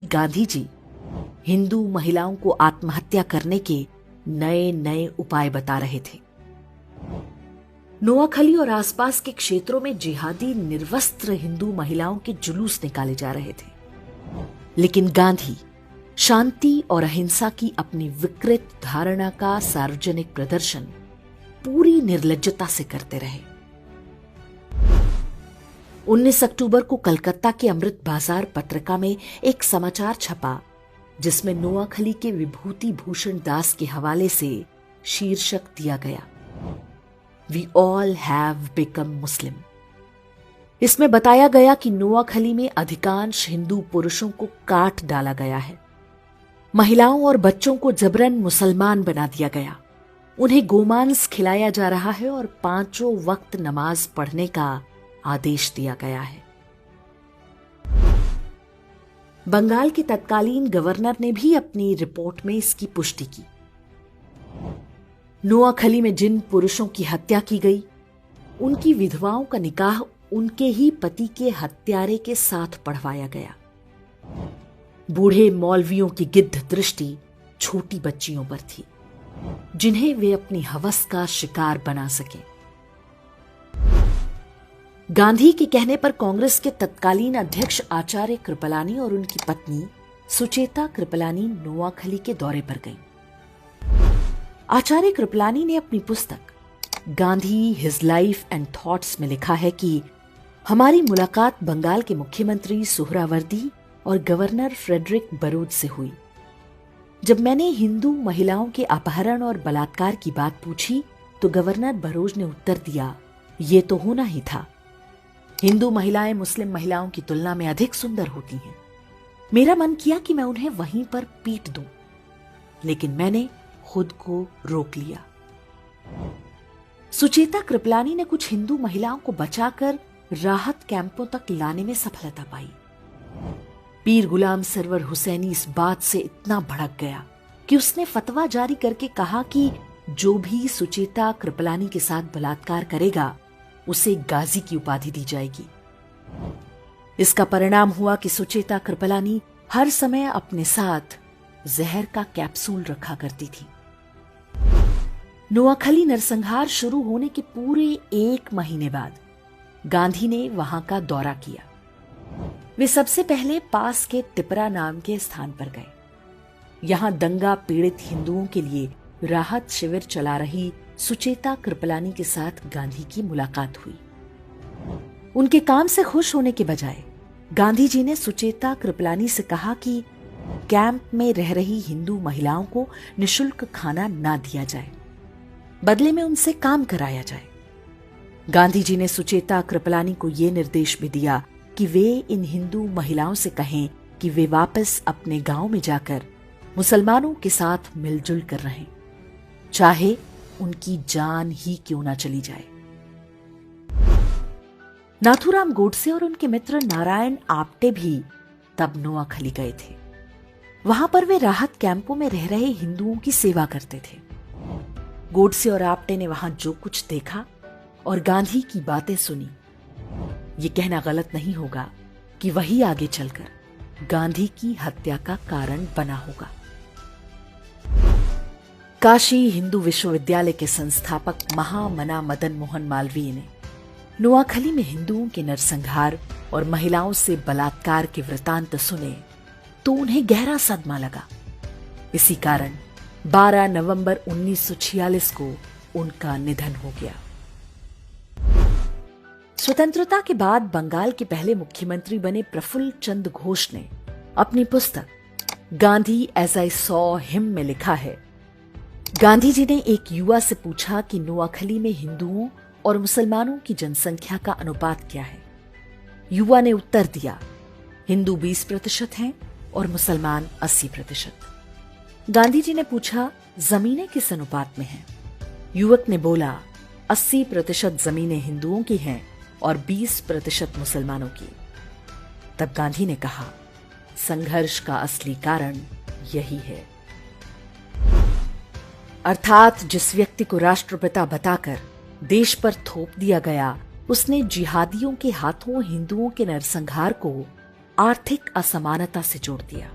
गांधी जी हिंदू महिलाओं को आत्महत्या करने के नए नए उपाय बता रहे थे। नोआखली और आसपास के क्षेत्रों में जिहादी निर्वस्त्र हिंदू महिलाओं के जुलूस निकाले जा रहे थे, लेकिन गांधी शांति और अहिंसा की अपनी विकृत धारणा का सार्वजनिक प्रदर्शन पूरी निर्लज्जता से करते रहे। 19 अक्टूबर को कलकत्ता के अमृत बाजार पत्रिका में एक समाचार छपा जिसमें नोआखली के विभूति भूषण दास के हवाले से शीर्षक दिया गया, वी ऑल हैव बिकम मुस्लिम। इसमें बताया गया कि नोआखली में अधिकांश हिंदू पुरुषों को काट डाला गया है, महिलाओं और बच्चों को जबरन मुसलमान बना दिया गया, उन्हें गोमांस खिलाया जा रहा है और 5 वक्त नमाज पढ़ने का आदेश दिया गया है। बंगाल के तत्कालीन गवर्नर ने भी अपनी रिपोर्ट में इसकी पुष्टि की। नोआखली में जिन पुरुषों की हत्या की गई, उनकी विधवाओं का निकाह उनके ही पति के हत्यारे के साथ पढ़वाया गया। बूढ़े मौलवियों की गिद्ध दृष्टि छोटी बच्चियों पर थी, जिन्हें वे अपनी हवस का शिकार बना सके। गांधी के कहने पर कांग्रेस के तत्कालीन अध्यक्ष आचार्य कृपलानी और उनकी पत्नी सुचेता कृपलानी नोआखली के दौरे पर गईं। आचार्य कृपलानी ने अपनी पुस्तक Gandhi his life and thoughts में लिखा है कि हमारी मुलाकात बंगाल के मुख्यमंत्री सुहरावर्दी और गवर्नर फ्रेडरिक बरूद से हुई। जब मैंने हिंदू महिलाओं के अपहरण और बलात्कार की बात पूछी तो गवर्नर बरोज ने उत्तर दिया, ये तो होना ही था। हिंदू महिलाएं मुस्लिम महिलाओं की तुलना में अधिक सुंदर होती हैं। मेरा मन किया कि मैं उन्हें वहीं पर पीट दूं, लेकिन मैंने खुद को रोक लिया। सुचेता कृपलानी ने कुछ हिंदू महिलाओं को बचाकर राहत कैंपों तक लाने में सफलता पाई। पीर गुलाम सरवर हुसैनी इस बात से इतना भड़क गया कि उसने फतवा जारी करके कहा कि जो भी सुचेता कृपलानी के साथ बलात्कार करेगा उसे गाजी की उपाधि दी जाएगी। इसका परिणाम हुआ कि सुचेता कृपलानी हर समय अपने साथ जहर का कैप्सूल रखा करती थी। नोआखली नरसंहार शुरू होने के पूरे 1 महीने बाद गांधी ने वहां का दौरा किया। वे सबसे पहले पास के तिपरा नाम के स्थान पर गए। यहां दंगा पीड़ित हिंदुओं के लिए राहत शिविर चला रही सुचेता कृपलानी के साथ गांधी की मुलाकात हुई। उनके काम से खुश होने के बजाय गांधी जी ने सुचेता कृपलानी से कहा कि कैंप में रह रही हिंदू महिलाओं को निशुल्क खाना ना दिया जाए, बदले में उनसे काम कराया जाए। गांधी जी ने सुचेता कृपलानी को यह निर्देश भी दिया कि वे इन हिंदू महिलाओं से कहें कि वे वापस अपने गांव में जाकर मुसलमानों के साथ मिलजुल कर रहें, चाहे उनकी जान ही क्यों ना चली जाए। नाथूराम गोडसे और उनके मित्र नारायण आप्टे भी तब नोआखली गए थे। वहां पर वे राहत कैंपों में रह रहे हिंदुओं की सेवा करते थे। गोडसे और आप्टे ने वहां जो कुछ देखा और गांधी की बातें सुनी, ये कहना गलत नहीं होगा कि वही आगे चलकर गांधी की हत्या का कारण बना होगा। काशी हिंदू विश्वविद्यालय के संस्थापक महामना मदन मोहन मालवीय ने नोआखली में हिंदुओं के नरसंहार और महिलाओं से बलात्कार के वृतांत सुने तो उन्हें गहरा सदमा लगा। इसी कारण 12 नवंबर 1946 को उनका निधन हो गया। स्वतंत्रता के बाद बंगाल के पहले मुख्यमंत्री बने प्रफुल्ल चंद्र घोष ने अपनी पुस्तक Gandhi as I saw him में लिखा है, गांधी जी ने एक युवा से पूछा कि नोआखली में हिंदुओं और मुसलमानों की जनसंख्या का अनुपात क्या है। युवा ने उत्तर दिया, हिंदू 20% हैं और मुसलमान 80%। गांधी जी ने पूछा, जमीनें किस अनुपात में हैं? युवक ने बोला, 80% जमीनें हिंदुओं की हैं और 20% मुसलमानों की। तब गांधी ने कहा, संघर्ष का असली कारण यही है। अर्थात जिस व्यक्ति को राष्ट्रपिता बताकर देश पर थोप दिया गया, उसने जिहादियों के हाथों हिंदुओं के नरसंहार को आर्थिक असमानता से जोड़ दिया।